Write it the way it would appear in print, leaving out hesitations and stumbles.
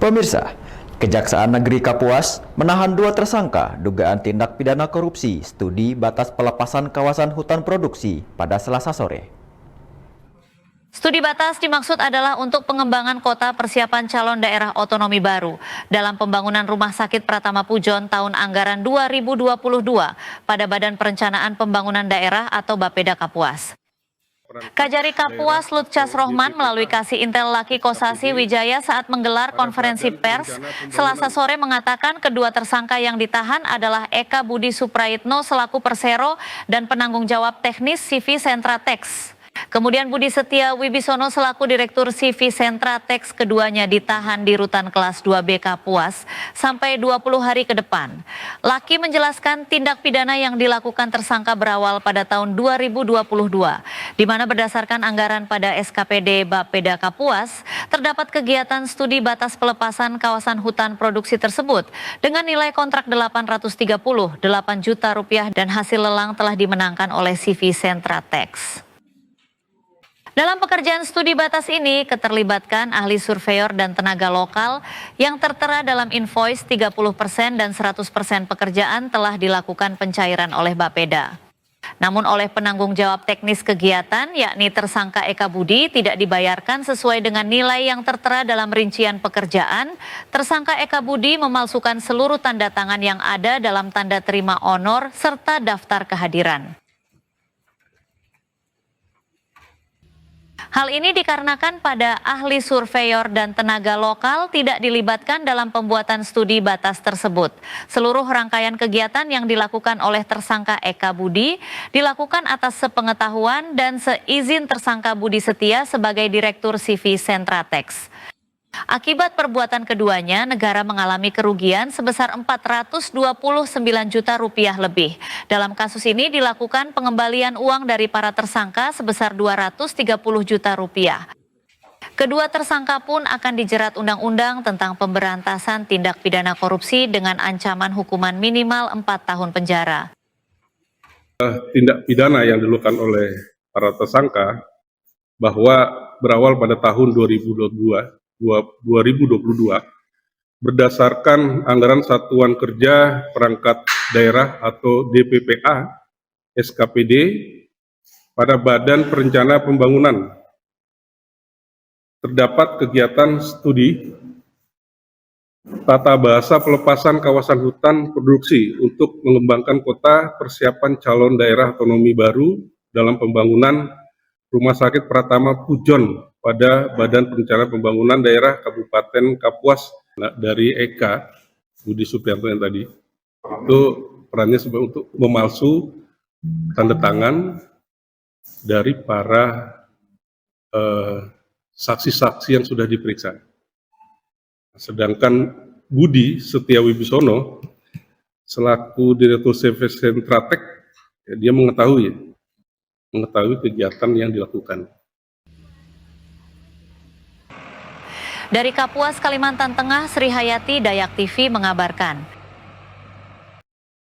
Pemirsa, Kejaksaan Negeri Kapuas menahan 2 tersangka dugaan tindak pidana korupsi studi batas pelepasan kawasan hutan produksi pada Selasa sore. Studi batas dimaksud adalah untuk pengembangan kota persiapan calon daerah otonomi baru dalam pembangunan Rumah Sakit Pratama Pujon tahun anggaran 2022 pada Badan Perencanaan Pembangunan Daerah atau Bapeda Kapuas. Kajari Kapuas Lutcas Rohman melalui Kasih Intel Laki Kosasi Wijaya saat menggelar konferensi pers Selasa sore mengatakan kedua tersangka yang ditahan adalah Eka Budi Suprayitno selaku Persero dan penanggung jawab teknis CV Sentratex. Kemudian Budi Setia Wibisono selaku Direktur CV Sentratex, keduanya ditahan di Rutan Kelas 2B Kapuas sampai 20 hari ke depan. Laki menjelaskan tindak pidana yang dilakukan tersangka berawal pada tahun 2022, di mana berdasarkan anggaran pada SKPD Bapeda Kapuas, terdapat kegiatan studi batas pelepasan kawasan hutan produksi tersebut dengan nilai kontrak 838 juta rupiah dan hasil lelang telah dimenangkan oleh CV Sentratex. Dalam pekerjaan studi batas ini, keterlibatkan ahli surveyor dan tenaga lokal yang tertera dalam invoice 30% dan 100% pekerjaan telah dilakukan pencairan oleh Bapeda. Namun oleh penanggung jawab teknis kegiatan, yakni tersangka Eka Budi, tidak dibayarkan sesuai dengan nilai yang tertera dalam rincian pekerjaan. Tersangka Eka Budi memalsukan seluruh tanda tangan yang ada dalam tanda terima honor serta daftar kehadiran. Hal ini dikarenakan pada ahli surveyor dan tenaga lokal tidak dilibatkan dalam pembuatan studi batas tersebut. Seluruh rangkaian kegiatan yang dilakukan oleh tersangka Eka Budi dilakukan atas sepengetahuan dan seizin tersangka Budi Setia sebagai Direktur CV Sentratex. Akibat perbuatan keduanya, negara mengalami kerugian sebesar 429 juta rupiah lebih. Dalam kasus ini dilakukan pengembalian uang dari para tersangka sebesar 230 juta rupiah. Kedua tersangka pun akan dijerat undang-undang tentang pemberantasan tindak pidana korupsi dengan ancaman hukuman minimal 4 tahun penjara. Tindak pidana yang dilakukan oleh para tersangka bahwa berawal pada tahun 2022 berdasarkan anggaran Satuan Kerja Perangkat Daerah atau DPPA SKPD pada Badan Perencanaan Pembangunan terdapat kegiatan studi tata bahasa pelepasan kawasan hutan produksi untuk mengembangkan kota persiapan calon daerah otonomi baru dalam pembangunan Rumah Sakit Pratama Pujon pada Badan Perencanaan Pembangunan Daerah Kabupaten Kapuas. Dari Eka Budi Suprayitno yang tadi itu perannya sebagai untuk memalsu tanda tangan dari para saksi-saksi yang sudah diperiksa. Sedangkan Budi Setia Wibisono selaku Direktur CV Sentratex, dia mengetahui kegiatan yang dilakukan. Dari Kapuas, Kalimantan Tengah, Sri Hayati, Dayak TV mengabarkan.